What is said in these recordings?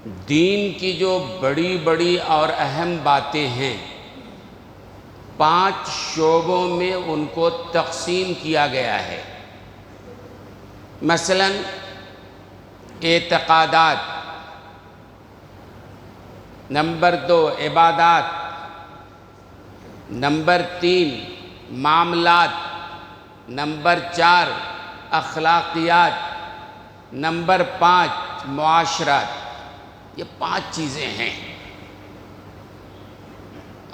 دین کی جو بڑی بڑی اور اہم باتیں ہیں 5 شعبوں میں ان کو تقسیم کیا گیا ہے۔ مثلا اعتقادات، نمبر 2 عبادات، نمبر 3 معاملات، نمبر 4 اخلاقیات، نمبر 5 معاشرات۔ یہ 5 چیزیں ہیں،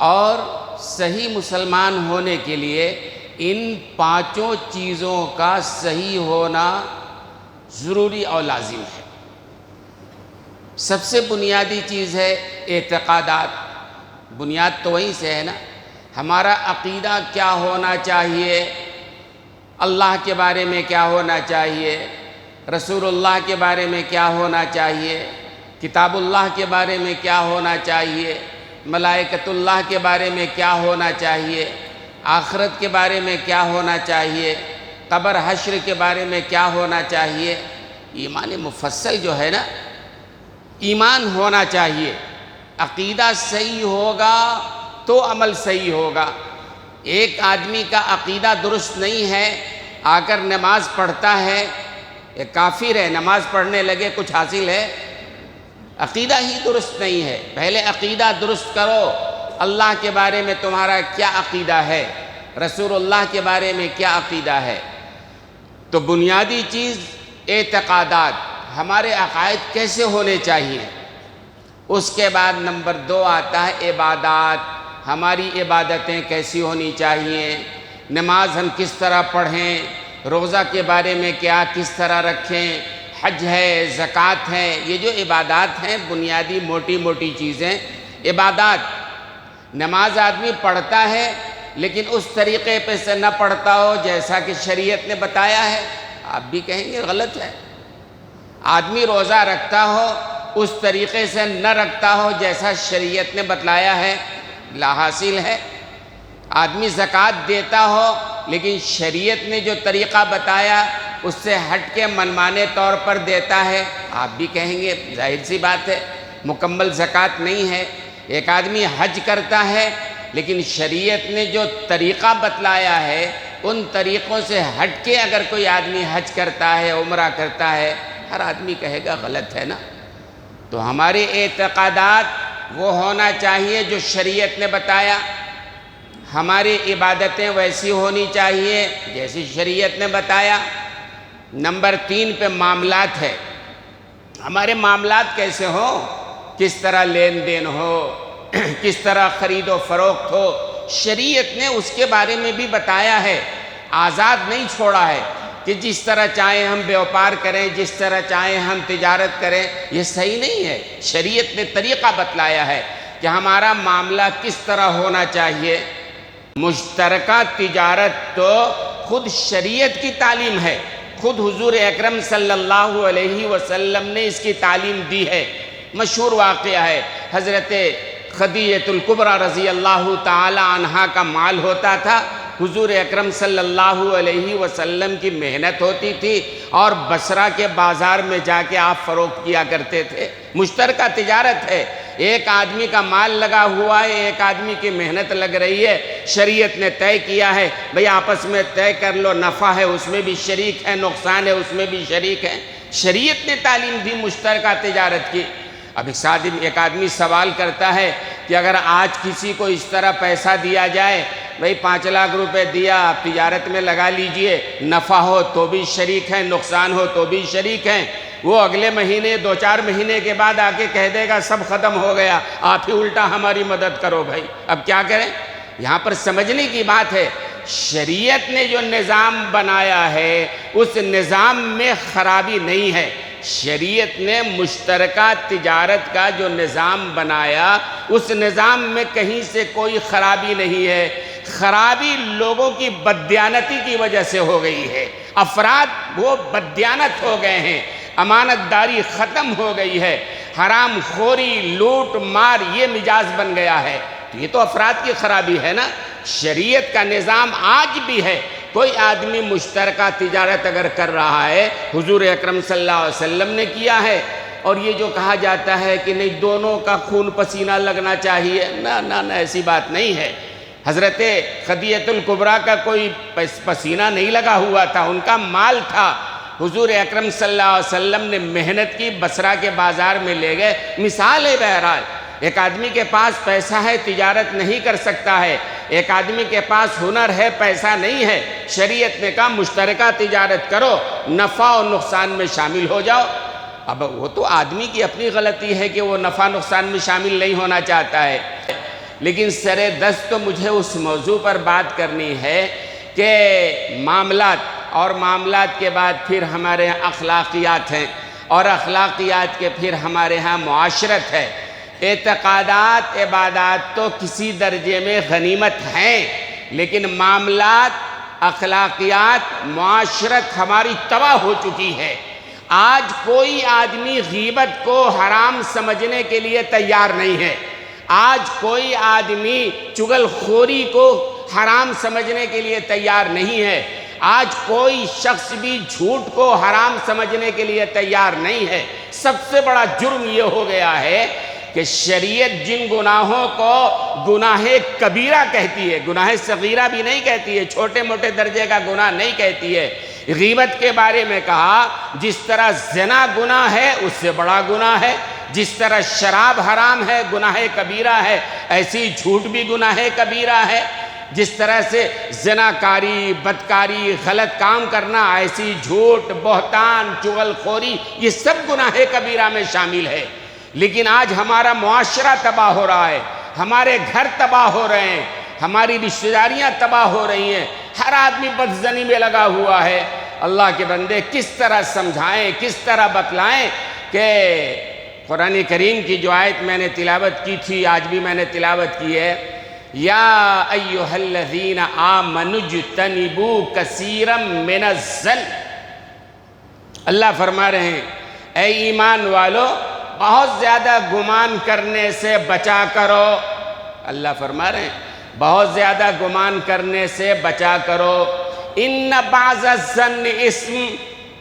اور صحیح مسلمان ہونے کے لیے ان 5 چیزوں کا صحیح ہونا ضروری اور لازم ہے۔ سب سے بنیادی چیز ہے اعتقادات۔ بنیاد تو وہیں سے ہے نا۔ ہمارا عقیدہ کیا ہونا چاہیے، اللہ کے بارے میں کیا ہونا چاہیے، رسول اللہ کے بارے میں کیا ہونا چاہیے، کتاب اللہ کے بارے میں کیا ہونا چاہیے، ملائکۃ اللہ کے بارے میں کیا ہونا چاہیے، آخرت کے بارے میں کیا ہونا چاہیے، قبر حشر کے بارے میں کیا ہونا چاہیے۔ ایمان مفصل جو ہے نا، ایمان ہونا چاہیے۔ عقیدہ صحیح ہوگا تو عمل صحیح ہوگا۔ ایک آدمی کا عقیدہ درست نہیں ہے، آ کر نماز پڑھتا ہے، یہ کافر ہے، نماز پڑھنے لگے کچھ حاصل ہے؟ عقیدہ ہی درست نہیں ہے۔ پہلے عقیدہ درست کرو، اللہ کے بارے میں تمہارا کیا عقیدہ ہے، رسول اللہ کے بارے میں کیا عقیدہ ہے۔ تو بنیادی چیز اعتقادات، ہمارے عقائد کیسے ہونے چاہیے۔ اس کے بعد نمبر 2 آتا ہے عبادات، ہماری عبادتیں کیسی ہونی چاہیے، نماز ہم کس طرح پڑھیں، روزہ کے بارے میں کیا کس طرح رکھیں، حج ہے، زکوٰۃ ہے۔ یہ جو عبادات ہیں بنیادی موٹی موٹی چیزیں عبادات۔ نماز آدمی پڑھتا ہے لیکن اس طریقے پہ سے نہ پڑھتا ہو جیسا کہ شریعت نے بتایا ہے، آپ بھی کہیں گے غلط ہے۔ آدمی روزہ رکھتا ہو اس طریقے سے نہ رکھتا ہو جیسا شریعت نے بتلایا ہے، لا حاصل ہے۔ آدمی زکوٰۃ دیتا ہو لیکن شریعت نے جو طریقہ بتایا اس سے ہٹ کے منمانے طور پر دیتا ہے، آپ بھی کہیں گے ظاہر سی بات ہے مکمل زکوٰۃ نہیں ہے۔ ایک آدمی حج کرتا ہے لیکن شریعت نے جو طریقہ بتلایا ہے ان طریقوں سے ہٹ کے اگر کوئی آدمی حج کرتا ہے، عمرہ کرتا ہے، ہر آدمی کہے گا غلط ہے نا۔ تو ہمارے اعتقادات وہ ہونا چاہیے جو شریعت نے بتایا، ہماری عبادتیں ویسی ہونی چاہیے جیسی شریعت نے بتایا۔ نمبر 3 پہ معاملات ہے، ہمارے معاملات کیسے ہوں، کس طرح لین دین ہو، کس طرح خرید و فروخت ہو۔ شریعت نے اس کے بارے میں بھی بتایا ہے، آزاد نہیں چھوڑا ہے کہ جس طرح چاہیں ہم بیوپار کریں، جس طرح چاہیں ہم تجارت کریں، یہ صحیح نہیں ہے۔ شریعت نے طریقہ بتلایا ہے کہ ہمارا معاملہ کس طرح ہونا چاہیے۔ مشترکہ تجارت تو خود شریعت کی تعلیم ہے، خود حضور اکرم صلی اللہ علیہ وسلم نے اس کی تعلیم دی ہے۔ مشہور واقعہ ہے، حضرت خدیجہ الکبریٰ رضی اللہ تعالی عنہا کا مال ہوتا تھا، حضور اکرم صلی اللہ علیہ وسلم کی محنت ہوتی تھی اور بصرہ کے بازار میں جا کے آپ فروخت کیا کرتے تھے۔ مشترکہ تجارت ہے، ایک آدمی کا مال لگا ہوا ہے، ایک آدمی کی محنت لگ رہی ہے، شریعت نے طے کیا ہے بھئی آپس میں طے کر لو، نفع ہے اس میں بھی شریک ہے، نقصان ہے اس میں بھی شریک ہے۔ شریعت نے تعلیم دی مشترکہ تجارت کی۔ اب ایک آدمی سوال کرتا ہے کہ اگر آج کسی کو اس طرح پیسہ دیا جائے، بھئی 5 لاکھ روپے دیا آپ تجارت میں لگا لیجئے، نفع ہو تو بھی شریک ہیں، نقصان ہو تو بھی شریک ہیں، وہ اگلے مہینے 2-4 مہینے کے بعد آ کے کہہ دے گا سب ختم ہو گیا، آپ ہی الٹا ہماری مدد کرو بھائی، اب کیا کریں؟ یہاں پر سمجھنے کی بات ہے، شریعت نے جو نظام بنایا ہے اس نظام میں خرابی نہیں ہے۔ شریعت نے مشترکہ تجارت کا جو نظام بنایا اس نظام میں کہیں سے کوئی خرابی نہیں ہے۔ خرابی لوگوں کی بددیانتی کی وجہ سے ہو گئی ہے، افراد وہ بددیانت ہو گئے ہیں، امانت داری ختم ہو گئی ہے، حرام خوری، لوٹ مار یہ مزاج بن گیا ہے۔ تو یہ تو افراد کی خرابی ہے نا۔ شریعت کا نظام آج بھی ہے، کوئی آدمی مشترکہ تجارت اگر کر رہا ہے، حضور اکرم صلی اللہ علیہ وسلم نے کیا ہے اور یہ جو کہا جاتا ہے کہ نہیں دونوں کا خون پسینہ لگنا چاہیے، نہ ایسی بات نہیں ہے۔ حضرت خدیجہ الکبریٰ کا کوئی پسینہ نہیں لگا ہوا تھا، ان کا مال تھا۔ حضور اکرم صلی اللہ علیہ وسلم نے محنت کی، بصرہ کے بازار میں لے گئے۔ مثال ہے بہرحال، ایک آدمی کے پاس پیسہ ہے، تجارت نہیں کر سکتا ہے، ایک آدمی کے پاس ہنر ہے، پیسہ نہیں ہے، شریعت نے کہا مشترکہ تجارت کرو، نفع و نقصان میں شامل ہو جاؤ۔ اب وہ تو آدمی کی اپنی غلطی ہے کہ وہ نفع نقصان میں شامل نہیں ہونا چاہتا ہے، لیکن سر دست تو مجھے اس موضوع پر بات کرنی ہے کہ معاملات، اور معاملات کے بعد پھر ہمارے ہاں اخلاقیات ہیں، اور اخلاقیات کے پھر ہمارے ہاں معاشرت ہے۔ اعتقادات، عبادات تو کسی درجے میں غنیمت ہیں، لیکن معاملات، اخلاقیات، معاشرت ہماری تباہ ہو چکی ہے۔ آج کوئی آدمی غیبت کو حرام سمجھنے کے لیے تیار نہیں ہے، آج کوئی آدمی چغل خوری کو حرام سمجھنے کے لیے تیار نہیں ہے، آج کوئی شخص بھی جھوٹ کو حرام سمجھنے کے لیے تیار نہیں ہے۔ سب سے بڑا جرم یہ ہو گیا ہے کہ شریعت جن گناہوں کو گناہ کبیرہ کہتی ہے، گناہ صغیرہ بھی نہیں کہتی ہے، چھوٹے موٹے درجے کا گناہ نہیں کہتی ہے۔ غیبت کے بارے میں کہا جس طرح زنا گناہ ہے اس سے بڑا گناہ ہے، جس طرح شراب حرام ہے گناہ کبیرہ ہے، ایسی جھوٹ بھی گناہ کبیرہ ہے۔ جس طرح سے زناکاری، بدکاری، غلط کام کرنا، ایسی جھوٹ، بہتان، چغل خوری، یہ سب گناہ کبیرہ میں شامل ہے۔ لیکن آج ہمارا معاشرہ تباہ ہو رہا ہے، ہمارے گھر تباہ ہو رہے ہیں، ہماری رشتہ داریاں تباہ ہو رہی ہیں، ہر آدمی بدزنی میں لگا ہوا ہے۔ اللہ کے بندے کس طرح سمجھائیں، کس طرح بتلائیں کہ قرآن کریم کی جو آیت میں نے تلاوت کی تھی، آج بھی میں نے تلاوت کی ہے، یا ایھا الذین آمنوا اجتنبوا کثیرا من الظن۔ اللہ فرما رہے ہیں اے ایمان والو بہت زیادہ گمان کرنے سے بچا کرو۔ اللہ فرما رہے ہیں بہت زیادہ گمان کرنے سے بچا کرو۔ ان بعض الظن اسم،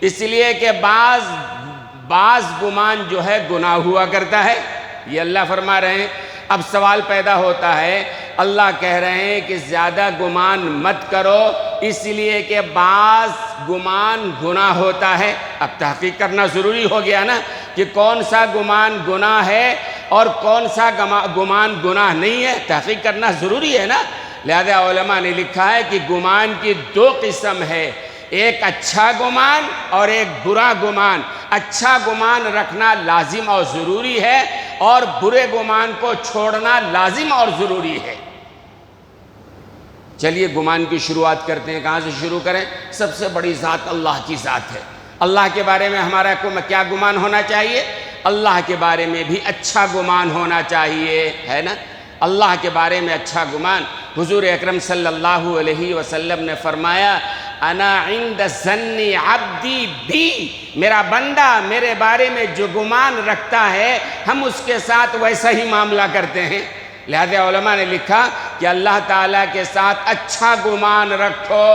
اس لیے کہ بعض گمان جو ہے گناہ ہوا کرتا ہے، یہ اللہ فرما رہے ہیں۔ اب سوال پیدا ہوتا ہے، اللہ کہہ رہے ہیں کہ زیادہ گمان مت کرو اس لیے کہ بعض گمان گناہ ہوتا ہے۔ اب تحقیق کرنا ضروری ہو گیا نا کہ کون سا گمان گناہ ہے اور کون سا گمان گناہ نہیں ہے، تحقیق کرنا ضروری ہے نا۔ لہذا علماء نے لکھا ہے کہ گمان کی دو قسم ہے، ایک اچھا گمان اور ایک برا گمان۔ اچھا گمان رکھنا لازم اور ضروری ہے، اور برے گمان کو چھوڑنا لازم اور ضروری ہے۔ چلیے گمان کی شروعات کرتے ہیں، کہاں سے شروع کریں؟ سب سے بڑی ذات اللہ کی ذات ہے۔ اللہ کے بارے میں ہمارا کیا گمان ہونا چاہیے؟ اللہ کے بارے میں بھی اچھا گمان ہونا چاہیے، ہے نا؟ اللہ کے بارے میں اچھا گمان۔ حضور اکرم صلی اللہ علیہ وسلم نے فرمایا انا عند ظن عبدی بی، میرا بندہ میرے بارے میں جو گمان رکھتا ہے ہم اس کے ساتھ ویسا ہی معاملہ کرتے ہیں۔ لہذا علماء نے لکھا کہ اللہ تعالیٰ کے ساتھ اچھا گمان رکھو۔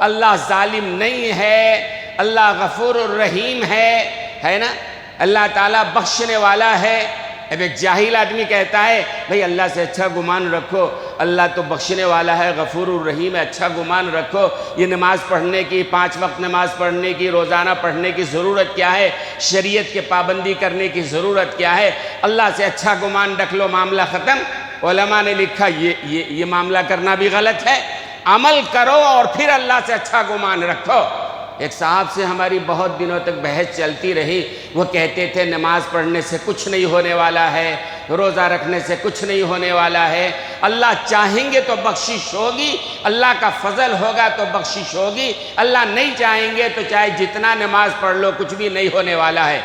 اللہ ظالم نہیں ہے، اللہ غفور الرحیم ہے نا؟ اللہ تعالیٰ بخشنے والا ہے۔ اب ایک جاہل آدمی کہتا ہے بھئی اللہ سے اچھا گمان رکھو، اللہ تو بخشنے والا ہے، غفور الرحیم ہے، اچھا گمان رکھو۔ یہ نماز پڑھنے کی، 5 وقت نماز پڑھنے کی، روزانہ پڑھنے کی ضرورت کیا ہے؟ شریعت کے پابندی کرنے کی ضرورت کیا ہے؟ اللہ سے اچھا گمان رکھ لو، معاملہ ختم۔ علماء نے لکھا یہ معاملہ کرنا بھی غلط ہے۔ عمل کرو اور پھر اللہ سے اچھا گمان رکھو۔ ایک صاحب سے ہماری بہت دنوں تک بحث چلتی رہی، وہ کہتے تھے نماز پڑھنے سے کچھ نہیں ہونے والا ہے، روزہ رکھنے سے کچھ نہیں ہونے والا ہے، اللہ چاہیں گے تو بخشش ہوگی، اللہ کا فضل ہوگا تو بخشش ہوگی، اللہ نہیں چاہیں گے تو چاہے جتنا نماز پڑھ لو کچھ بھی نہیں ہونے والا ہے۔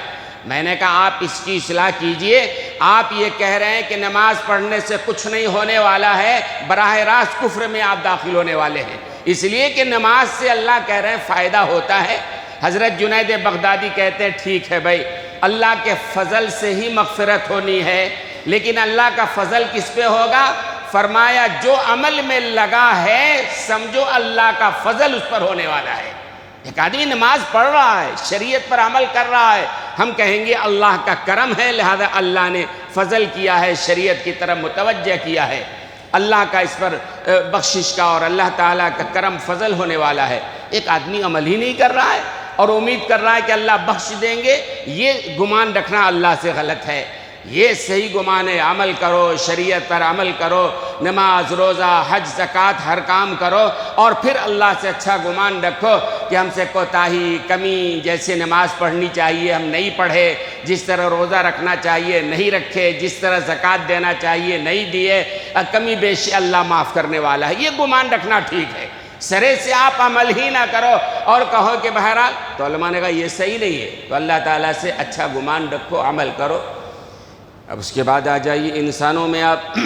میں نے کہا آپ اس کی اصلاح کیجئے، آپ یہ کہہ رہے ہیں کہ نماز پڑھنے سے کچھ نہیں ہونے والا ہے، براہ راست کفر میں آپ داخل ہونے والے ہیں، اس لیے کہ نماز سے اللہ کہہ رہے ہیں فائدہ ہوتا ہے۔ حضرت جنید بغدادی کہتے ہیں ٹھیک ہے بھائی، اللہ کے فضل سے ہی مغفرت ہونی ہے، لیکن اللہ کا فضل کس پہ ہوگا؟ فرمایا جو عمل میں لگا ہے سمجھو اللہ کا فضل اس پر ہونے والا ہے۔ ایک آدمی نماز پڑھ رہا ہے، شریعت پر عمل کر رہا ہے، ہم کہیں گے اللہ کا کرم ہے، لہذا اللہ نے فضل کیا ہے، شریعت کی طرف متوجہ کیا ہے، اللہ کا اس پر بخشش کا اور اللہ تعالیٰ کا کرم فضل ہونے والا ہے۔ ایک آدمی عمل ہی نہیں کر رہا ہے اور امید کر رہا ہے کہ اللہ بخش دیں گے، یہ گمان رکھنا اللہ سے غلط ہے۔ یہ صحیح گمان ہے، عمل کرو، شریعت پر عمل کرو، نماز روزہ حج زکوٰۃ ہر کام کرو، اور پھر اللہ سے اچھا گمان رکھو کہ ہم سے کوتاہی کمی، جیسے نماز پڑھنی چاہیے ہم نہیں پڑھے، جس طرح روزہ رکھنا چاہیے نہیں رکھے، جس طرح زکوٰۃ دینا چاہیے نہیں دیے، کمی بیشی اللہ معاف کرنے والا ہے، یہ گمان رکھنا ٹھیک ہے۔ سرے سے آپ عمل ہی نہ کرو اور کہو کہ بہرحال، تو علماء نے کہا یہ صحیح نہیں ہے، تو اللہ تعالیٰ سے اچھا گمان رکھو، عمل کرو۔ اب اس کے بعد آ جائیے انسانوں میں، آپ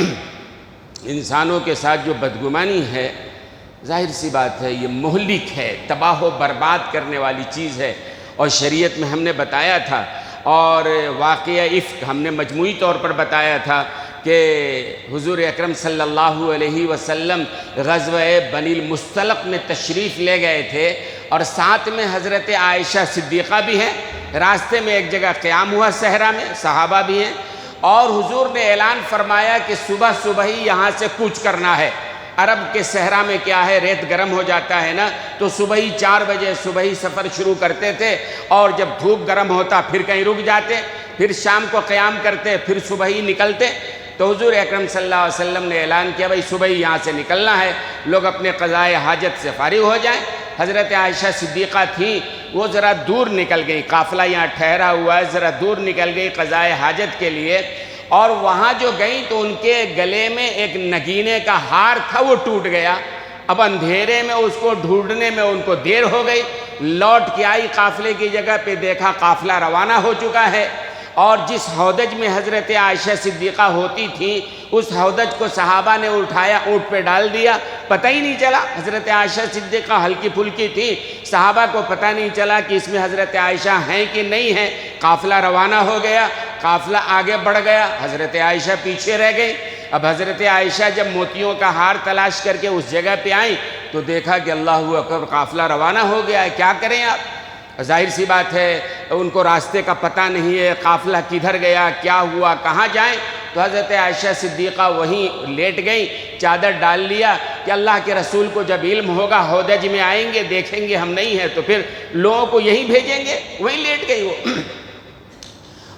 انسانوں کے ساتھ جو بدگمانی ہے، ظاہر سی بات ہے یہ مہلک ہے، تباہ و برباد کرنے والی چیز ہے، اور شریعت میں ہم نے بتایا تھا، اور واقعہ افک ہم نے مجموعی طور پر بتایا تھا کہ حضور اکرم صلی اللہ علیہ وسلم غزوہ بنی المصطلق میں تشریف لے گئے تھے، اور ساتھ میں حضرت عائشہ صدیقہ بھی ہیں، راستے میں ایک جگہ قیام ہوا صحرا میں، صحابہ بھی ہیں، اور حضور نے اعلان فرمایا کہ صبح صبح ہی یہاں سے کوچ کرنا ہے۔ عرب کے صحرا میں کیا ہے، ریت گرم ہو جاتا ہے نا، تو صبح ہی 4 بجے صبح ہی سفر شروع کرتے تھے، اور جب دھوپ گرم ہوتا پھر کہیں رک جاتے، پھر شام کو قیام کرتے، پھر صبح ہی نکلتے۔ تو حضور اکرم صلی اللہ علیہ وسلم نے اعلان کیا بھائی صبح ہی یہاں سے نکلنا ہے، لوگ اپنے قضائے حاجت سے فارغ ہو جائیں۔ حضرت عائشہ صدیقہ تھیں، وہ ذرا دور نکل گئی، قافلہ یہاں ٹھہرا ہوا ہے، ذرا دور نکل گئی قضائے حاجت کے لیے، اور وہاں جو گئیں تو ان کے گلے میں ایک نگینے کا ہار تھا، وہ ٹوٹ گیا۔ اب اندھیرے میں اس کو ڈھونڈنے میں ان کو دیر ہو گئی، لوٹ کے آئی قافلے کی جگہ پہ، دیکھا قافلہ روانہ ہو چکا ہے، اور جس ہودج میں حضرت عائشہ صدیقہ ہوتی تھیں اس ہودج کو صحابہ نے اٹھایا، اونٹ پہ ڈال دیا، پتہ ہی نہیں چلا۔ حضرت عائشہ صدیقہ ہلکی پھلکی تھی، صحابہ کو پتہ نہیں چلا کہ اس میں حضرت عائشہ ہیں کہ نہیں ہیں۔ قافلہ روانہ ہو گیا، قافلہ آگے بڑھ گیا، حضرت عائشہ پیچھے رہ گئی۔ اب حضرت عائشہ جب موتیوں کا ہار تلاش کر کے اس جگہ پہ آئیں تو دیکھا کہ اللہ اکبر، قافلہ روانہ ہو گیا ہے، کیا کریں آپ؟ ظاہر سی بات ہے ان کو راستے کا پتہ نہیں ہے، قافلہ کدھر گیا، کیا ہوا، کہاں جائیں؟ تو حضرت عائشہ صدیقہ وہیں لیٹ گئیں، چادر ڈال لیا کہ اللہ کے رسول کو جب علم ہوگا ہودج میں آئیں گے، دیکھیں گے ہم نہیں ہیں تو پھر لوگوں کو یہیں بھیجیں گے، وہیں لیٹ گئی وہ۔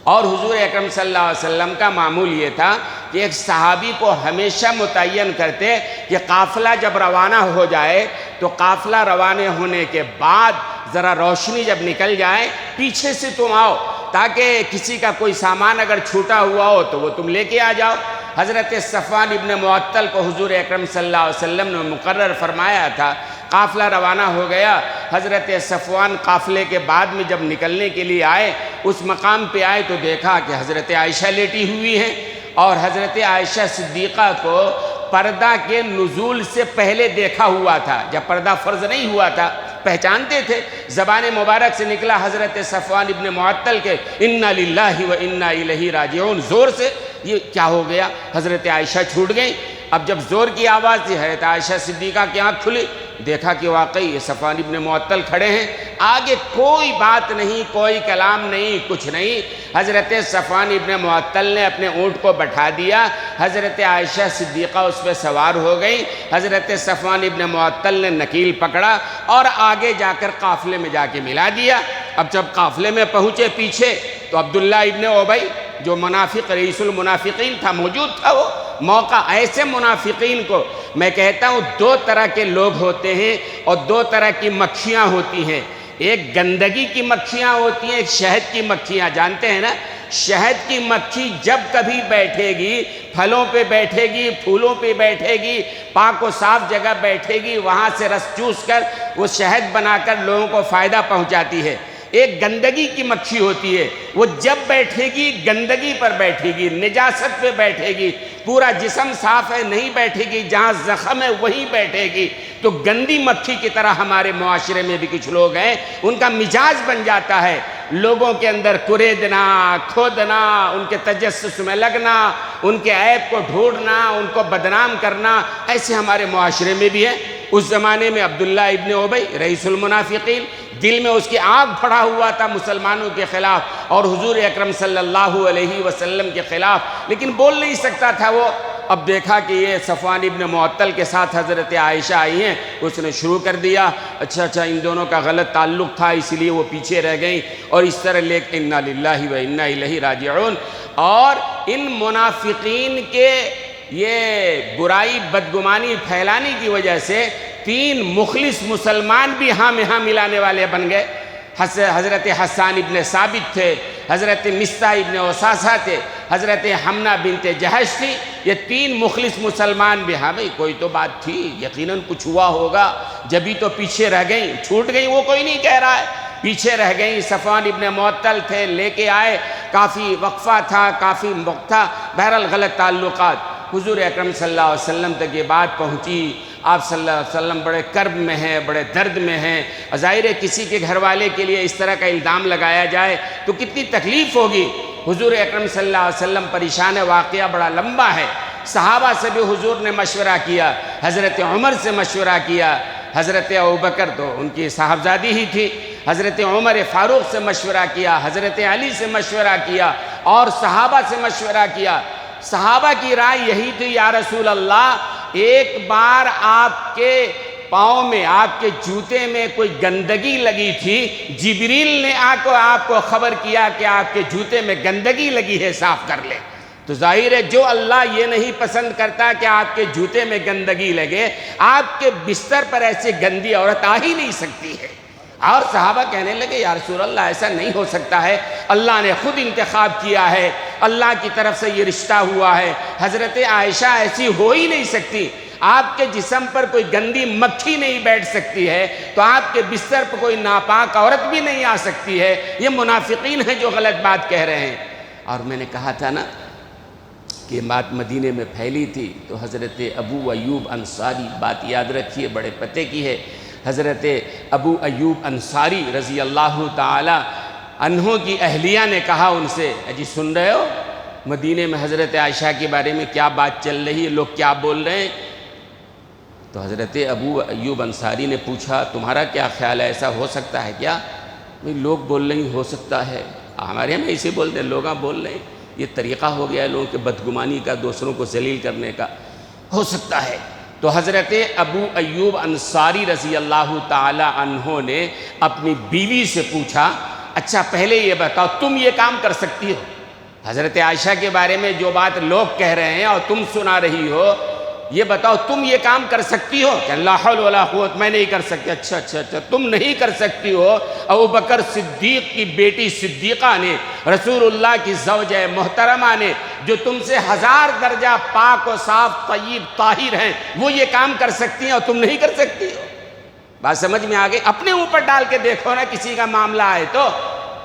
اور حضور اکرم صلی اللہ علیہ وسلم کا معمول یہ تھا کہ ایک صحابی کو ہمیشہ متعین کرتے کہ قافلہ جب روانہ ہو جائے تو قافلہ روانہ ہونے کے بعد ذرا روشنی جب نکل جائے پیچھے سے تم آؤ، تاکہ کسی کا کوئی سامان اگر چھوٹا ہوا ہو تو وہ تم لے کے آ جاؤ۔ حضرت صفوان ابن معطل کو حضور اکرم صلی اللہ علیہ وسلم نے مقرر فرمایا تھا، قافلہ روانہ ہو گیا، حضرت صفوان قافلے کے بعد میں جب نکلنے کے لیے آئے، اس مقام پہ آئے تو دیکھا کہ حضرت عائشہ لیٹی ہوئی ہیں، اور حضرت عائشہ صدیقہ کو پردہ کے نزول سے پہلے دیکھا ہوا تھا، جب پردہ فرض نہیں ہوا تھا، پہچانتے تھے، زبان مبارک سے نکلا حضرت صفوان ابن معطل کے انا للہ و انا الیہ راجعون، زور سے، یہ کیا ہو گیا؟ حضرت عائشہ چھوٹ گئی۔ اب جب زور کی آواز تھی، حضرت عائشہ صدیقہ کی آنکھ کھلی، دیکھا کہ واقعی یہ صفوان ابن معطل کھڑے ہیں، آگے کوئی بات نہیں، کوئی کلام نہیں، کچھ نہیں۔ حضرت صفوان ابن معطل نے اپنے اونٹ کو بٹھا دیا، حضرت عائشہ صدیقہ اس پہ سوار ہو گئی، حضرت صفوان ابن معطل نے نکیل پکڑا اور آگے جا کر قافلے میں جا کے ملا دیا۔ اب جب قافلے میں پہنچے پیچھے تو عبداللہ ابن ابی جو منافق رئیس المنافقین تھا، موجود تھا۔ وہ موقع، ایسے منافقین کو میں کہتا ہوں 2 طرح کے لوگ ہوتے ہیں اور 2 طرح کی مکھیاں ہوتی ہیں، ایک گندگی کی مکھیاں ہوتی ہیں، ایک شہد کی مکھیاں، جانتے ہیں نا؟ شہد کی مکھی جب کبھی بیٹھے گی، پھلوں پہ بیٹھے گی، پھولوں پہ بیٹھے گی، پاک و صاف جگہ بیٹھے گی، وہاں سے رس چوس کر وہ شہد بنا کر لوگوں کو فائدہ پہنچاتی ہے۔ ایک گندگی کی مکھی ہوتی ہے، وہ جب بیٹھے گی گندگی پر بیٹھے گی، نجاست پہ بیٹھے گی، پورا جسم صاف ہے نہیں بیٹھے گی، جہاں زخم ہے وہیں بیٹھے گی۔ تو گندی مکھی کی طرح ہمارے معاشرے میں بھی کچھ لوگ ہیں، ان کا مزاج بن جاتا ہے لوگوں کے اندر کریدنا، کھودنا، ان کے تجسس میں لگنا، ان کے عیب کو ڈھونڈنا، ان کو بدنام کرنا، ایسے ہمارے معاشرے میں بھی ہے۔ اس زمانے میں عبداللہ ابن ابی رئیس المنافقین، دل میں اس کی آگ پڑا ہوا تھا مسلمانوں کے خلاف اور حضور اکرم صلی اللہ علیہ وسلم کے خلاف، لیکن بول نہیں سکتا تھا وہ۔ اب دیکھا کہ یہ صفوان ابن معطل کے ساتھ حضرت عائشہ آئی ہیں، اس نے شروع کر دیا، اچھا ان دونوں کا غلط تعلق تھا اس لیے وہ پیچھے رہ گئیں، اور اس طرح لے کے انا للہ و انا الیہ راجعون۔ اور ان منافقین کے یہ برائی بدگمانی پھیلانے کی وجہ سے 3 مخلص مسلمان بھی ہاں میں ہاں ملانے والے بن گئے۔ حضرت حسان ابن ثابت تھے، حضرت مصطح ابن اساسہ تھے، حضرت حمنہ بنت جہش تھی، یہ 3 مخلص مسلمان بھی، ہاں بھئی کوئی تو بات تھی، یقیناً کچھ ہوا ہوگا، جبھی تو پیچھے رہ گئیں، چھوٹ گئیں وہ کوئی نہیں کہہ رہا ہے، پیچھے رہ گئیں۔ صفوان ابن معطل تھے، لے کے آئے، کافی وقفہ تھا، کافی وقت تھا، بہرحال غلط تعلقات۔ حضور اکرم صلی اللہ علیہ وسلم تک یہ بات پہنچی، آپ صلی اللہ علیہ وسلم بڑے کرب میں ہیں، بڑے درد میں ہیں۔ ظاہر ہے کسی کے گھر والے کے لیے اس طرح کا الزام لگایا جائے تو کتنی تکلیف ہوگی۔ حضور اکرم صلی اللہ علیہ وسلم پریشان، واقعہ بڑا لمبا ہے، صحابہ سے بھی حضور نے مشورہ کیا، حضرت عمر سے مشورہ کیا، حضرت ابوبکر تو ان کی صاحبزادی ہی تھی، حضرت عمر فاروق سے مشورہ کیا، حضرت علی سے مشورہ کیا، اور صحابہ سے مشورہ کیا۔ صحابہ کی رائے یہی تھی، یا رسول اللہ ایک بار آپ کے پاؤں میں، آپ کے جوتے میں کوئی گندگی لگی تھی، جبریل نے آپ کو خبر کیا کہ آپ کے جوتے میں گندگی لگی ہے، صاف کر لیں۔ تو ظاہر ہے جو اللہ یہ نہیں پسند کرتا کہ آپ کے جوتے میں گندگی لگے، آپ کے بستر پر ایسی گندی عورت آ ہی نہیں سکتی ہے۔ اور صحابہ کہنے لگے یا رسول اللہ ایسا نہیں ہو سکتا ہے، اللہ نے خود انتخاب کیا ہے، اللہ کی طرف سے یہ رشتہ ہوا ہے، حضرت عائشہ ایسی ہو ہی نہیں سکتی، آپ کے جسم پر کوئی گندی مکھی نہیں بیٹھ سکتی ہے، تو آپ کے بستر پر کوئی ناپاک عورت بھی نہیں آ سکتی ہے، یہ منافقین ہیں جو غلط بات کہہ رہے ہیں۔ اور میں نے کہا تھا نا کہ یہ بات مدینے میں پھیلی تھی، تو حضرت ابو ایوب انصاری، بات یاد رکھیے بڑے پتے کی ہے، حضرت ابو ایوب انصاری رضی اللہ تعالی عنہ کی اہلیہ نے کہا ان سے، جی سن رہے ہو مدینے میں حضرت عائشہ کے بارے میں کیا بات چل رہی ہے، لوگ کیا بول رہے ہیں؟ تو حضرت ابو ایوب انصاری نے پوچھا تمہارا کیا خیال ہے، ایسا ہو سکتا ہے کیا؟ لوگ بول رہے ہیں ہو سکتا ہے، ہمارے ہمیں اسے بولتے ہیں، لوگ بول رہے ہیں، یہ طریقہ ہو گیا ہے لوگوں کے بدگمانی کا، دوسروں کو ذلیل کرنے کا، ہو سکتا ہے۔ تو حضرت ابو ایوب انصاری رضی اللہ تعالی عنہ نے اپنی بیوی سے پوچھا اچھا پہلے یہ بتاؤ تم یہ کام کر سکتی ہو؟ حضرت عائشہ کے بارے میں جو بات لوگ کہہ رہے ہیں اور تم سنا رہی ہو، یہ بتاؤ تم یہ کام کر سکتی ہو؟ کہ لا حول ولا قوت، میں نہیں کر سکتی۔ اچھا تم نہیں کر سکتی ہو؟ ابوبکر صدیق کی بیٹی صدیقہ نے، رسول اللہ کی زوجہ محترمہ نے، جو تم سے 1000 درجہ پاک و صاف طیب طاہر ہیں، وہ یہ کام کر سکتی ہیں اور تم نہیں کر سکتی ہو؟ بات سمجھ میں آ گئی؟ اپنے اوپر ڈال کے دیکھو نا، کسی کا معاملہ آئے تو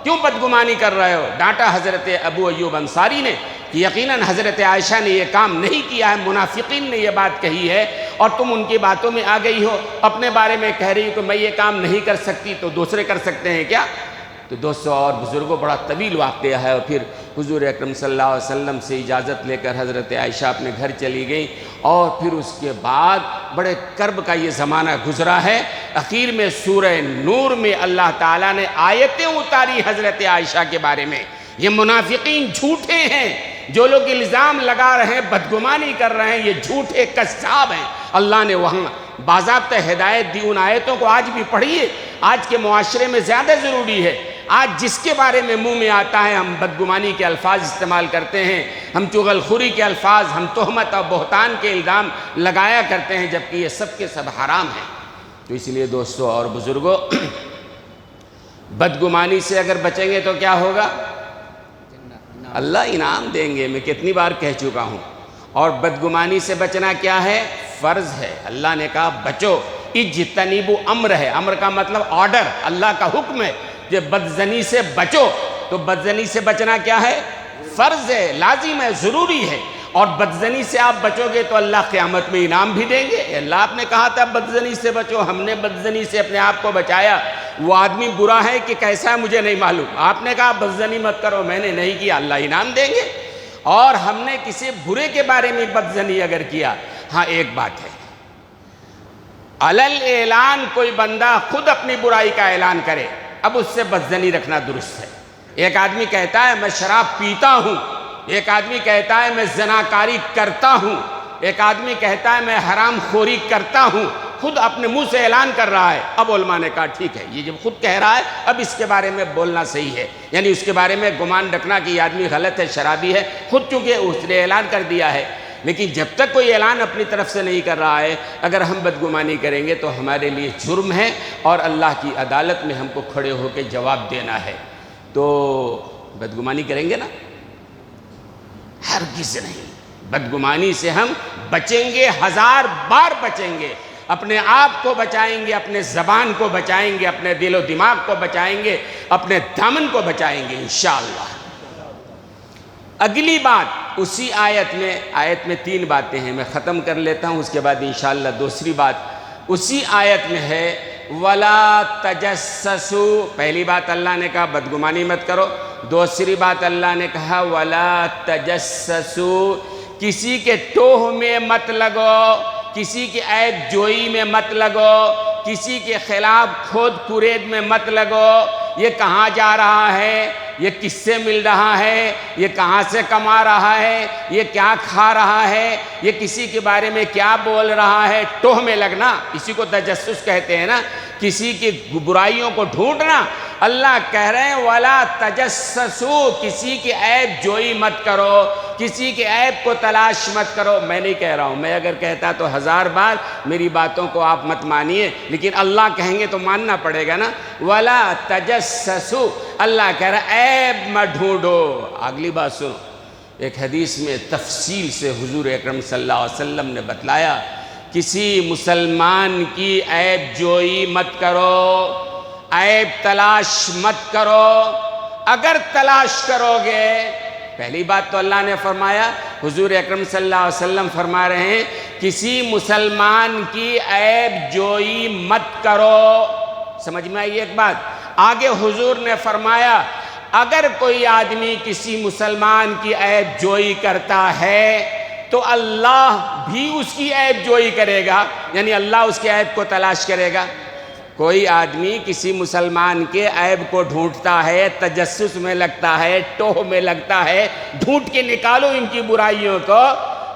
کیوں بدگمانی کر رہے ہو؟ ڈانٹا حضرت ابو ایوب انصاری نے کہ یقیناً حضرت عائشہ نے یہ کام نہیں کیا ہے، منافقین نے یہ بات کہی ہے اور تم ان کی باتوں میں آ گئی ہو، اپنے بارے میں کہہ رہی ہو کہ میں یہ کام نہیں کر سکتی تو دوسرے کر سکتے ہیں کیا؟ تو دوستو اور بزرگوں بڑا طویل واقعہ ہے، اور پھر حضور اکرم صلی اللہ علیہ وسلم سے اجازت لے کر حضرت عائشہ اپنے گھر چلی گئیں، اور پھر اس کے بعد بڑے کرب کا یہ زمانہ گزرا ہے۔ اخیر میں سورہ نور میں اللہ تعالیٰ نے آیتیں اتاری حضرت عائشہ کے بارے میں۔ یہ منافقین جھوٹے ہیں، جو لوگ الزام لگا رہے ہیں، بدگمانی کر رہے ہیں، یہ جھوٹے کذاب ہیں۔ اللہ نے وہاں باضابطہ ہدایت دی، ان آیتوں کو آج بھی پڑھیے، آج کے معاشرے میں زیادہ ضروری ہے۔ آج جس کے بارے میں منہ میں آتا ہے ہم بدگمانی کے الفاظ استعمال کرتے ہیں، ہم چغل خوری کے الفاظ، ہم تہمت اور بہتان کے الزام لگایا کرتے ہیں، جبکہ یہ سب کے سب حرام ہیں۔ تو اس لیے دوستو اور بزرگوں، بدگمانی سے اگر بچیں گے تو کیا ہوگا؟ اللہ انعام دیں گے، میں کتنی بار کہہ چکا ہوں۔ اور بدگمانی سے بچنا کیا ہے؟ فرض ہے۔ اللہ نے کہا بچو، اجتنبوا امر ہے، امر کا مطلب آرڈر، اللہ کا حکم ہے، جب بدزنی سے بچو، تو بدزنی سے بچنا کیا ہے؟ فرض ہے، لازم ہے، ضروری ہے۔ اور بدزنی سے آپ بچو گے تو اللہ قیامت میں انعام بھی دیں گے۔ اللہ آپ نے کہا تھا بدزنی سے بچو، ہم نے بدزنی سے اپنے آپ کو بچایا۔ وہ آدمی برا ہے کہ کیسا ہے مجھے نہیں معلوم، آپ نے کہا بدزنی مت کرو، میں نے نہیں کیا، اللہ انعام دیں گے۔ اور ہم نے کسی برے کے بارے میں بدزنی اگر کیا، ہاں ایک بات ہے، علل اعلان کوئی بندہ خود اپنی برائی کا اعلان کرے، اب اس سے بدظنی رکھنا درست ہے۔ ایک آدمی کہتا ہے میں شراب پیتا ہوں، ایک آدمی کہتا ہے میں زناکاری کرتا ہوں، ایک آدمی کہتا ہے میں حرام خوری کرتا ہوں، خود اپنے منہ سے اعلان کر رہا ہے۔ اب علماء نے کہا ٹھیک ہے، یہ جب خود کہہ رہا ہے اب اس کے بارے میں بولنا صحیح ہے، یعنی اس کے بارے میں گمان رکھنا کہ یہ آدمی غلط ہے، شرابی ہے، خود چونکہ اس نے اعلان کر دیا ہے۔ لیکن جب تک کوئی اعلان اپنی طرف سے نہیں کر رہا ہے، اگر ہم بدگمانی کریں گے تو ہمارے لیے جرم ہے اور اللہ کی عدالت میں ہم کو کھڑے ہو کے جواب دینا ہے۔ تو بدگمانی کریں گے نا؟ ہرگز نہیں۔ بدگمانی سے ہم بچیں گے، 1000 بار بچیں گے، اپنے آپ کو بچائیں گے، اپنے زبان کو بچائیں گے، اپنے دل و دماغ کو بچائیں گے، اپنے دامن کو بچائیں گے انشاءاللہ۔ اگلی بات اسی آیت میں 3 باتیں ہیں، میں ختم کر لیتا ہوں، اس کے بعد انشاءاللہ دوسری بات اسی آیت میں ہے وَلَا تَجَسَّسُوا۔ پہلی بات اللہ نے کہا بدگمانی مت کرو، دوسری بات اللہ نے کہا وَلَا تَجَسَّسُوا، کسی کے ٹوہ میں مت لگو، کسی کے عیب جوئی میں مت لگو، کسی کے خلاف کھود کرید میں مت لگو۔ یہ کہاں جا رہا ہے، یہ کس سے مل رہا ہے، یہ کہاں سے کما رہا ہے، یہ کیا کھا رہا ہے، یہ کسی کے بارے میں کیا بول رہا ہے، ٹوہ میں لگنا، اسی کو تجسس کہتے ہیں نا، کسی کی برائیوں کو ڈھونڈنا۔ اللہ کہہ رہے ہیں وَلَا تَجَسَّسُوا، کسی کی عیب جوئی مت کرو، کسی کے عیب کو تلاش مت کرو۔ میں نہیں کہہ رہا ہوں، میں اگر کہتا تو 1000 بار میری باتوں کو آپ مت مانیے، لیکن اللہ کہیں گے تو ماننا پڑے گا نا۔ وَلَا تَجَسَّسُوا، اللہ کہہ رہا ہے عیب مت ڈھونڈو۔ اگلی بات سنو، ایک حدیث میں تفصیل سے حضور اکرم صلی اللہ علیہ وسلم نے بتلایا کسی مسلمان کی عیب جوئی مت کرو، عیب تلاش مت کرو۔ اگر تلاش کرو گے، پہلی بات تو اللہ نے فرمایا، حضور اکرم صلی اللہ علیہ وسلم فرما رہے ہیں کسی مسلمان کی عیب جوئی مت کرو۔ سمجھ میں آئی ایک بات؟ آگے حضور نے فرمایا اگر کوئی آدمی کسی مسلمان کی عیب جوئی کرتا ہے تو اللہ بھی اس کی عیب جوئی کرے گا، یعنی اللہ اس کے عیب کو تلاش کرے گا۔ کوئی آدمی کسی مسلمان کے عیب کو ڈھونڈتا ہے، تجسس میں لگتا ہے، ٹوہ میں لگتا ہے، ڈھونڈ کے نکالو ان کی برائیوں کو،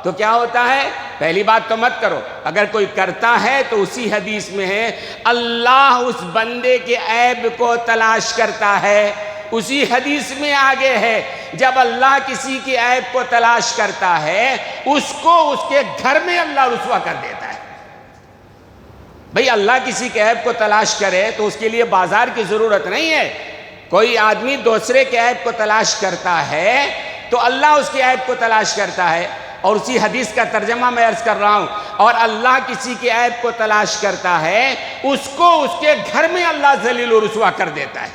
تو کیا ہوتا ہے؟ پہلی بات تو مت کرو۔ اگر کوئی کرتا ہے تو اسی حدیث میں ہے اللہ اس بندے کے عیب کو تلاش کرتا ہے۔ اسی حدیث میں آگے ہے جب اللہ کسی کی عیب کو تلاش کرتا ہے اس کو اس کے گھر میں اللہ رسوا کر دیتا ہے۔ بھئی اللہ کسی کے عیب کو تلاش کرے تو اس کے لیے بازار کی ضرورت نہیں ہے۔ کوئی آدمی دوسرے کے عیب کو تلاش کرتا ہے تو اللہ اس کے عیب کو تلاش کرتا ہے، اور اسی حدیث کا ترجمہ میں عرض کر رہا ہوں، اور اللہ کسی کے عیب کو تلاش کرتا ہے اس کو اس کے گھر میں اللہ ذلیل و رسوا کر دیتا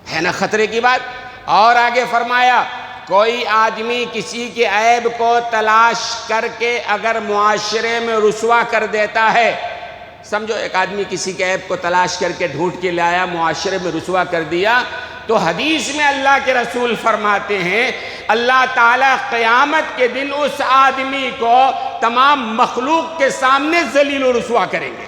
ہے نا خطرے کی بات۔ اور آگے فرمایا کوئی آدمی کسی کے عیب کو تلاش کر کے اگر معاشرے میں رسوا کر دیتا ہے، سمجھو ایک آدمی کسی کے عیب کو تلاش کر کے ڈھونڈ کے لایا، معاشرے میں رسوا کر دیا، تو حدیث میں اللہ کے رسول فرماتے ہیں اللہ تعالیٰ قیامت کے دن اس آدمی کو تمام مخلوق کے سامنے ذلیل و رسوا کریں گے۔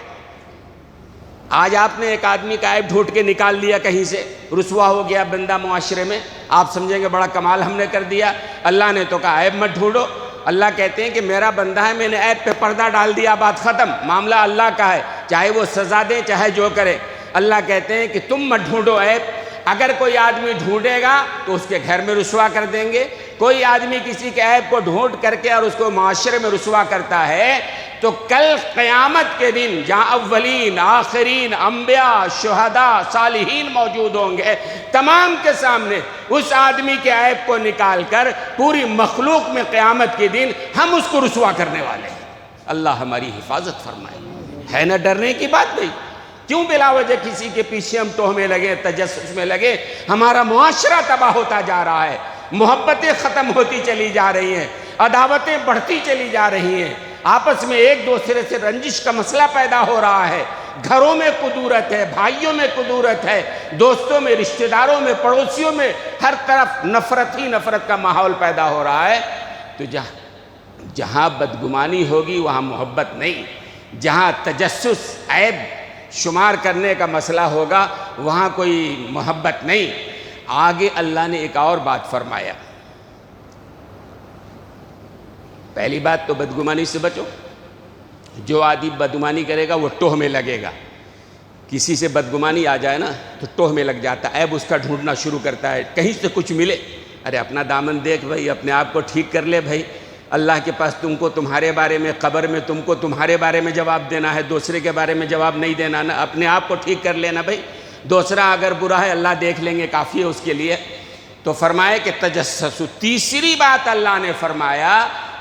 آج آپ نے ایک آدمی کا عیب ڈھونڈ کے نکال لیا، کہیں سے رسوا ہو گیا بندہ معاشرے میں، آپ سمجھیں گے بڑا کمال ہم نے کر دیا۔ اللہ نے تو کہا عیب مت ڈھونڈو، اللہ کہتے ہیں کہ میرا بندہ ہے، میں نے عیب پہ پردہ ڈال دیا، بات ختم، معاملہ اللہ کا ہے، چاہے وہ سزا دے چاہے جو کرے۔ اللہ کہتے ہیں کہ تم مت ڈھونڈو عیب، اگر کوئی آدمی ڈھونڈے گا تو اس کے گھر میں رسوا کر دیں گے۔ کوئی آدمی کسی کے عیب کو ڈھونڈ کر کے اور اس کو معاشرے میں رسوا کرتا ہے تو کل قیامت کے دن جہاں اولین آخرین انبیاء شہداء صالحین موجود ہوں گے، تمام کے سامنے اس آدمی کے عیب کو نکال کر پوری مخلوق میں قیامت کے دن ہم اس کو رسوا کرنے والے ہیں۔ اللہ ہماری حفاظت فرمائے۔ ہے نہ ڈرنے کی بات نہیں؟ کیوں بلا وجہ کسی کے پیچھے ہم ٹوہ میں لگے، تجسس میں لگے؟ ہمارا معاشرہ تباہ ہوتا جا رہا ہے، محبتیں ختم ہوتی چلی جا رہی ہیں، عداوتیں بڑھتی چلی جا رہی ہیں، آپس میں ایک دوسرے سے رنجش کا مسئلہ پیدا ہو رہا ہے، گھروں میں کدورت ہے، بھائیوں میں کدورت ہے، دوستوں میں، رشتہ داروں میں، پڑوسیوں میں، ہر طرف نفرت ہی نفرت کا ماحول پیدا ہو رہا ہے۔ تو جہاں بدگمانی ہوگی وہاں محبت نہیں، جہاں تجسس عیب شمار کرنے کا مسئلہ ہوگا وہاں کوئی محبت نہیں۔ آگے اللہ نے ایک اور بات فرمایا، پہلی بات تو بدگمانی سے بچو، جو آدمی بدگمانی کرے گا وہ ٹوہ میں لگے گا۔ کسی سے بدگمانی آ جائے نا تو ٹوہ میں لگ جاتا ہے، عیب اس کا ڈھونڈنا شروع کرتا ہے، کہیں سے کچھ ملے، ارے اپنا دامن دیکھ بھائی، اپنے آپ کو ٹھیک کر لے بھائی، اللہ کے پاس تم کو تمہارے بارے میں، قبر میں تم کو تمہارے بارے میں جواب دینا ہے، دوسرے کے بارے میں جواب نہیں دینا نا، اپنے آپ کو ٹھیک کر لینا بھائی، دوسرا اگر برا ہے اللہ دیکھ لیں گے، کافی ہے اس کے لیے۔ تو فرمائے کہ تجسسوا۔ تیسری بات اللہ نے فرمایا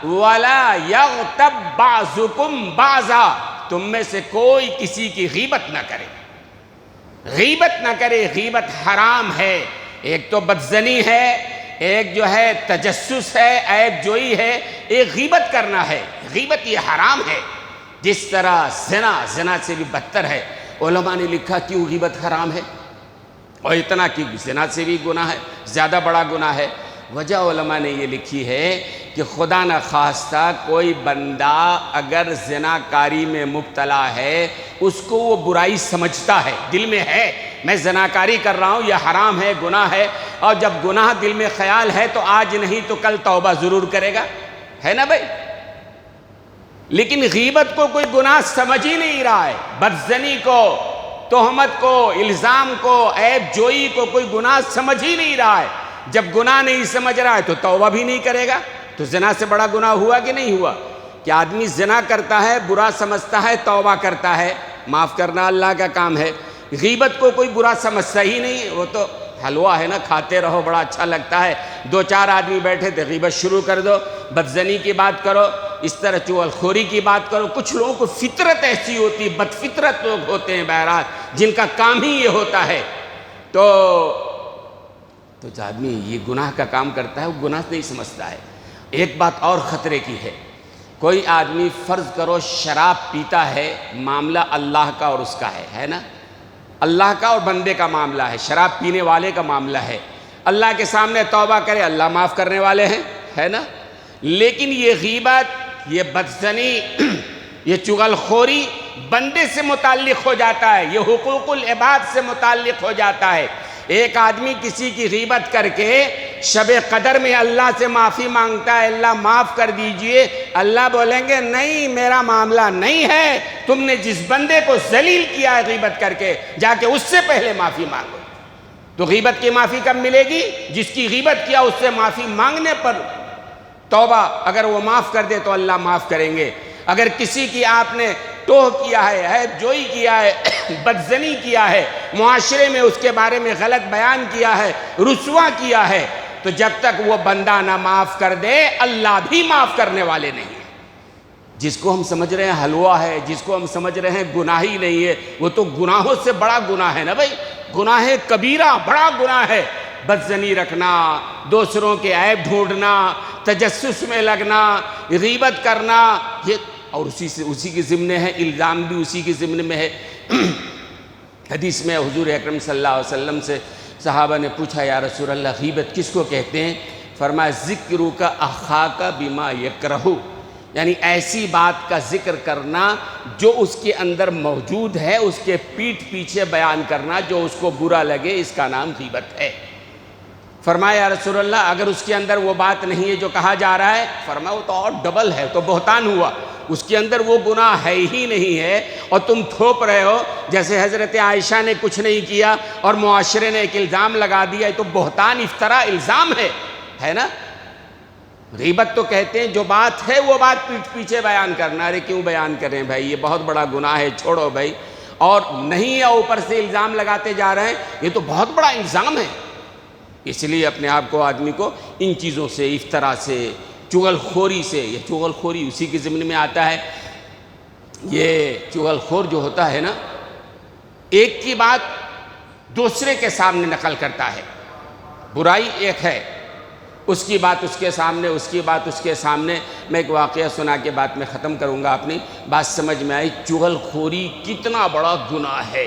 وَلَا يَغْتَبْ بَعْضُكُمْ بَعْضًا، تم میں سے کوئی کسی کی غیبت نہ کرے، غیبت نہ کرے، غیبت حرام ہے، ایک تو بدزنی ہے، ایک جو ہے تجسس ہے، عیب جوئی ہے، ایک غیبت کرنا ہے، غیبت یہ حرام ہے، جس طرح زنا سے بھی بدتر ہے۔ علماء نے لکھا کیوں غیبت حرام ہے اور اتنا کہ زنا سے بھی گناہ ہے، زیادہ بڑا گناہ ہے؟ وجہ علماء نے یہ لکھی ہے کہ خدا نہ خواستہ کوئی بندہ اگر زنا کاری میں مبتلا ہے، اس کو وہ برائی سمجھتا ہے، دل میں ہے میں زنا کاری کر رہا ہوں، یہ حرام ہے، گناہ ہے، اور جب گناہ دل میں خیال ہے تو آج نہیں تو کل توبہ ضرور کرے گا، ہے نا بھائی؟ لیکن غیبت کو کوئی گناہ سمجھ ہی نہیں رہا ہے، بدزنی کو، تہمت کو، الزام کو، عیب جوئی کو کوئی گناہ سمجھ ہی نہیں رہا ہے۔ جب گناہ نہیں سمجھ رہا ہے تو توبہ بھی نہیں کرے گا، تو زنا سے بڑا گناہ ہوا کہ نہیں ہوا؟ کہ آدمی زنا کرتا ہے، برا سمجھتا ہے، توبہ کرتا ہے، معاف کرنا اللہ کا کام ہے۔ غیبت کو کوئی برا سمجھتا ہی نہیں، وہ تو حلوہ ہے نا، کھاتے رہو بڑا اچھا لگتا ہے، دو چار آدمی بیٹھے تھے غیبت شروع کر دو، بدزنی کی بات کرو، اس طرح چغل خوری کی بات کرو۔ کچھ لوگوں کو فطرت ایسی ہوتی، بد فطرت لوگ ہوتے ہیں بہرحال، جن کا کام ہی یہ ہوتا ہے۔ تو جو آدمی یہ گناہ کا کام کرتا ہے وہ گناہ نہیں سمجھتا ہے۔ ایک بات اور خطرے کی ہے، کوئی آدمی فرض کرو شراب پیتا ہے، معاملہ اللہ کا اور اس کا ہے نا، اللہ کا اور بندے کا معاملہ ہے، شراب پینے والے کا معاملہ ہے، اللہ کے سامنے توبہ کرے، اللہ معاف کرنے والے ہیں، ہے نا۔ لیکن یہ غیبت، یہ بدزنی، یہ چغل خوری بندے سے متعلق ہو جاتا ہے، یہ حقوق العباد سے متعلق ہو جاتا ہے۔ ایک آدمی کسی کی غیبت کر کے شب قدر میں اللہ سے معافی مانگتا ہے، اللہ معاف کر دیجئے، اللہ بولیں گے نہیں میرا معاملہ نہیں ہے، تم نے جس بندے کو ذلیل کیا ہے غیبت کر کے، جا کے اس سے پہلے معافی مانگو۔ تو غیبت کی معافی کب ملے گی؟ جس کی غیبت کیا اس سے معافی مانگنے پر توبہ اگر وہ معاف کر دے تو اللہ معاف کریں گے۔ اگر کسی کی آپ نے توہ کیا ہے، عیب جوئی کیا ہے، بدزنی کیا ہے، معاشرے میں اس کے بارے میں غلط بیان کیا ہے، رسوا کیا ہے، تو جب تک وہ بندہ نہ معاف کر دے اللہ بھی معاف کرنے والے نہیں ہیں۔ جس کو ہم سمجھ رہے ہیں حلوہ ہے، جس کو ہم سمجھ رہے ہیں گناہ ہی نہیں ہے، وہ تو گناہوں سے بڑا گناہ ہے نا بھائی، گناہ کبیرہ بڑا گناہ ہے۔ بدزنی رکھنا، دوسروں کے عیب ڈھونڈنا، تجسس میں لگنا، غیبت کرنا، یہ اور اسی کے ضمن ہے، الزام بھی اسی کے ضمن میں ہے۔ حدیث میں حضور اکرم صلی اللہ علیہ وسلم سے صحابہ نے پوچھا یا رسول اللہ غیبت کس کو کہتے ہیں؟ فرمایا ذکرک اخاک بما یکرہ، یعنی ایسی بات کا ذکر کرنا جو اس کے اندر موجود ہے، اس کے پیٹھ پیچھے بیان کرنا جو اس کو برا لگے، اس کا نام غیبت ہے۔ فرمایا یا رسول اللہ اگر اس کے اندر وہ بات نہیں ہے جو کہا جا رہا ہے؟ فرمایا وہ تو اور ڈبل ہے، تو بہتان ہوا، اس کے اندر وہ گناہ ہے ہی نہیں ہے اور تم تھوپ رہے ہو، جیسے حضرت عائشہ نے کچھ نہیں کیا اور معاشرے نے ایک الزام لگا دیا، یہ تو بہتان افترا الزام ہے نا۔ غیبت تو کہتے ہیں جو بات ہے وہ بات پیٹھ پیچھے بیان کرنا، ارے کیوں بیان کریں بھائی، یہ بہت بڑا گناہ ہے، چھوڑو بھائی، اور نہیں ہے اوپر سے الزام لگاتے جا رہے ہیں، یہ تو بہت بڑا الزام ہے۔ اس لیے اپنے آپ کو آدمی کو ان چیزوں سے، افطرا سے، چغل خوری سے، یہ چغل خوری اسی کے ضمن میں آتا ہے۔ یہ چغل خور جو ہوتا ہے نا، ایک کی بات دوسرے کے سامنے نقل کرتا ہے، برائی ایک ہے، اس کی بات اس کے سامنے، اس کی بات اس کے سامنے۔ میں ایک واقعہ سنا کے بعد میں ختم کروں گا، اپنی بات سمجھ میں آئی، چغل خوری کتنا بڑا گناہ ہے۔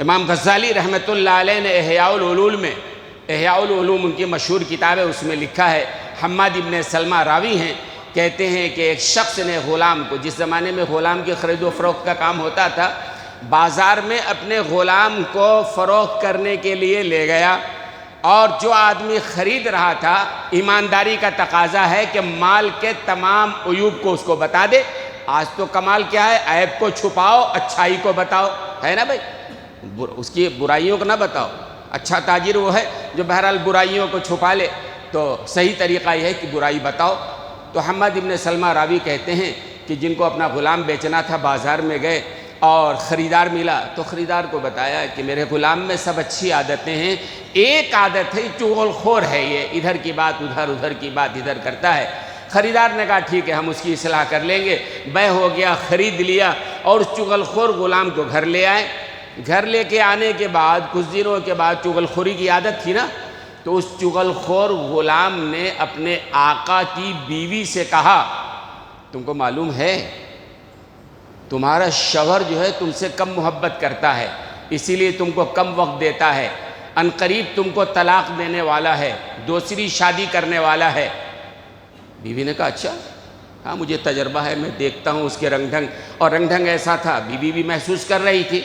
امام غزالی رحمۃ اللہ علیہ نے احیاء العلوم میں، احیاء العلوم ان کی مشہور کتاب ہے، اس میں لکھا ہے، حماد ابن سلمہ راوی ہیں، کہتے ہیں کہ ایک شخص نے غلام کو، جس زمانے میں غلام کی خرید و فروخت کا کام ہوتا تھا، بازار میں اپنے غلام کو فروخت کرنے کے لیے لے گیا، اور جو آدمی خرید رہا تھا، ایمانداری کا تقاضا ہے کہ مال کے تمام عیوب کو اس کو بتا دے۔ آج تو کمال کیا ہے، عیب کو چھپاؤ، اچھائی کو بتاؤ، ہے نا بھائی، اس کی برائیوں کو نہ بتاؤ۔ اچھا تاجر وہ ہے جو بہرحال برائیوں کو چھپا لے، تو صحیح طریقہ یہ ہے کہ برائی بتاؤ۔ تو حماد ابن سلمہ راوی کہتے ہیں کہ جن کو اپنا غلام بیچنا تھا، بازار میں گئے اور خریدار ملا تو خریدار کو بتایا کہ میرے غلام میں سب اچھی عادتیں ہیں، ایک عادت ہے چغل خور ہے، یہ ادھر کی بات ادھر، ادھر کی بات ادھر کرتا ہے۔ خریدار نے کہا ٹھیک ہے، ہم اس کی اصلاح کر لیں گے۔ بے ہو گیا، خرید لیا، اور اس چغل خور غلام کو گھر لے آئے۔ گھر لے کے آنے کے بعد کچھ دنوں کے بعد، چغل خوری کی عادت تھی نا، تو اس چغل خور غلام نے اپنے آقا کی بیوی سے کہا، تم کو معلوم ہے تمہارا شوہر جو ہے تم سے کم محبت کرتا ہے، اسی لیے تم کو کم وقت دیتا ہے، عنقریب تم کو طلاق دینے والا ہے، دوسری شادی کرنے والا ہے۔ بیوی نے کہا اچھا، ہاں مجھے تجربہ ہے، میں دیکھتا ہوں اس کے رنگ ڈھنگ، اور رنگ ڈھنگ ایسا تھا، بیوی بھی محسوس کر رہی تھی۔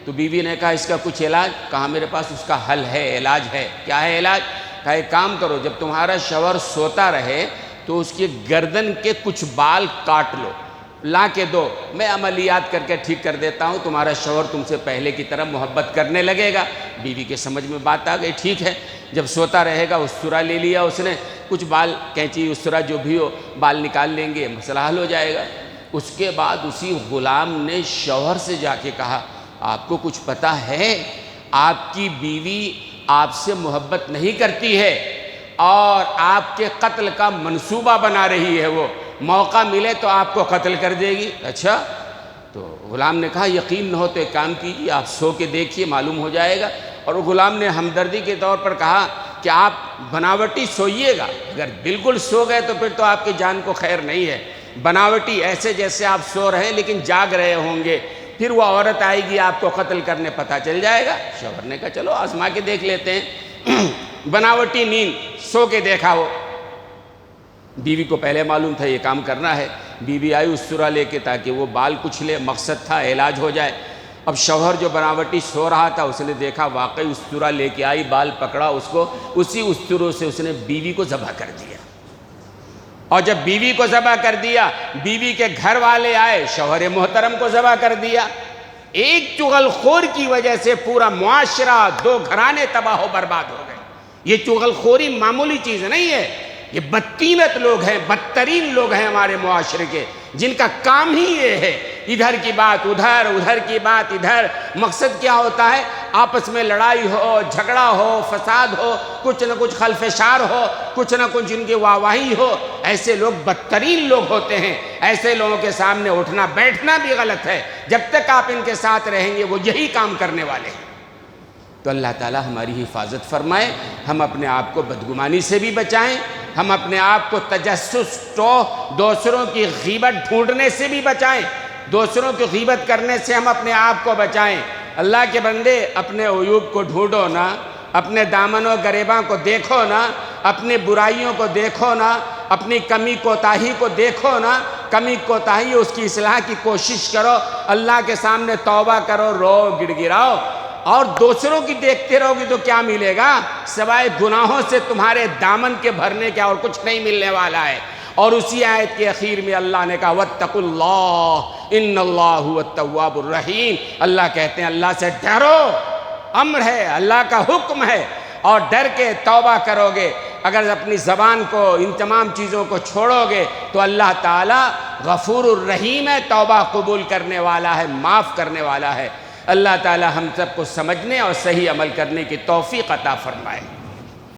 تو بیوی نے کہا اس کا کچھ علاج؟ کہا میرے پاس اس کا حل ہے، علاج ہے۔ کیا ہے علاج؟ کہا ایک کام کرو، جب تمہارا شوہر سوتا رہے تو اس کی گردن کے کچھ بال کاٹ لو، لا کے دو، میں عملیات کر کے ٹھیک کر دیتا ہوں، تمہارا شوہر تم سے پہلے کی طرح محبت کرنے لگے گا۔ بیوی کے سمجھ میں بات آ گئی، ٹھیک ہے، جب سوتا رہے گا استرا لے لیا اس نے، کچھ بال، کینچی، استرا جو بھی ہو، بال نکال لیں گے، مسئلہ حل ہو جائے گا۔ اس کے بعد اسی غلام نے شوہر سے جا کے کہا، آپ کو کچھ پتہ ہے آپ کی بیوی آپ سے محبت نہیں کرتی ہے اور آپ کے قتل کا منصوبہ بنا رہی ہے، وہ موقع ملے تو آپ کو قتل کر دے گی۔ اچھا، تو غلام نے کہا یقین نہ ہو تو ایک کام کیجیے، آپ سو کے دیکھیے، معلوم ہو جائے گا۔ اور وہ غلام نے ہمدردی کے طور پر کہا کہ آپ بناوٹی سوئیے گا، اگر بالکل سو گئے تو پھر تو آپ کی جان کو خیر نہیں ہے، بناوٹی ایسے جیسے آپ سو رہے ہیں لیکن جاگ رہے ہوں گے، پھر وہ عورت آئے گی آپ کو قتل کرنے، پتہ چل جائے گا۔ شوہر نے کہا چلو آزما کے دیکھ لیتے ہیں۔ بناوٹی نیند، سو کے دیکھا وہ۔ بیوی کو پہلے معلوم تھا یہ کام کرنا ہے، بیوی آئی استرا لے کے تاکہ وہ بال کچھ لے، مقصد تھا علاج ہو جائے۔ اب شوہر جو بناوٹی سو رہا تھا، اس نے دیکھا واقعی استرا لے کے آئی، بال پکڑا اس کو، اسی استروں سے اس نے بیوی کو ذبح کر دیا۔ اور جب بیوی کو ذبح کر دیا، بیوی کے گھر والے آئے، شوہر محترم کو ذبح کر دیا۔ ایک چغل خور کی وجہ سے پورا معاشرہ، دو گھرانے تباہ و برباد ہو گئے۔ یہ چغل خوری معمولی چیز نہیں ہے، یہ بدقیمت لوگ ہیں، بدترین لوگ ہیں ہمارے معاشرے کے، جن کا کام ہی یہ ہے، ادھر کی بات ادھر، ادھر کی بات ادھر۔ مقصد کیا ہوتا ہے؟ آپس میں لڑائی ہو، جھگڑا ہو، فساد ہو، کچھ نہ کچھ خلفشار ہو، کچھ نہ کچھ ان کی واہواہی ہو۔ ایسے لوگ بدترین لوگ ہوتے ہیں، ایسے لوگوں کے سامنے اٹھنا بیٹھنا بھی غلط ہے۔ جب تک آپ ان کے ساتھ رہیں گے وہ یہی کام کرنے والے ہیں۔ تو اللہ تعالی ہماری حفاظت فرمائے، ہم اپنے آپ کو بدگمانی سے بھی بچائیں، ہم اپنے آپ کو تجسس، دوسروں کی غیبت ڈھونڈنے سے بھی بچائیں، دوسروں کی غیبت کرنے سے ہم اپنے آپ کو بچائیں۔ اللہ کے بندے، اپنے عیوب کو ڈھونڈو نا، اپنے دامن و گریباں کو دیکھو نا، اپنی برائیوں کو دیکھو نا، اپنی کمی کوتاہی کو دیکھو نا، کمی کوتاہی اس کی اصلاح کی کوشش کرو، اللہ کے سامنے توبہ کرو، رو گڑ گڑاؤ۔ اور دوسروں کی دیکھتے رہو گی تو کیا ملے گا؟ سوائے گناہوں سے تمہارے دامن کے بھرنے کے اور کچھ نہیں ملنے والا ہے۔ اور اسی آیت کے اخیر میں اللہ نے کہا وَاتَّقُوا اللَّهَ إِنَّ اللَّهَ هُوَ التَّوَّابُ الرَّحِيمُ، اللہ کہتے ہیں اللہ سے ڈرو، امر ہے، اللہ کا حکم ہے، اور ڈر کے توبہ کرو گے۔ اگر اپنی زبان کو، ان تمام چیزوں کو چھوڑو گے تو اللہ تعالیٰ غفور الرحیم ہے، توبہ قبول کرنے والا ہے، معاف کرنے والا ہے۔ اللہ تعالیٰ ہم سب کو سمجھنے اور صحیح عمل کرنے کی توفیق عطا فرمائے۔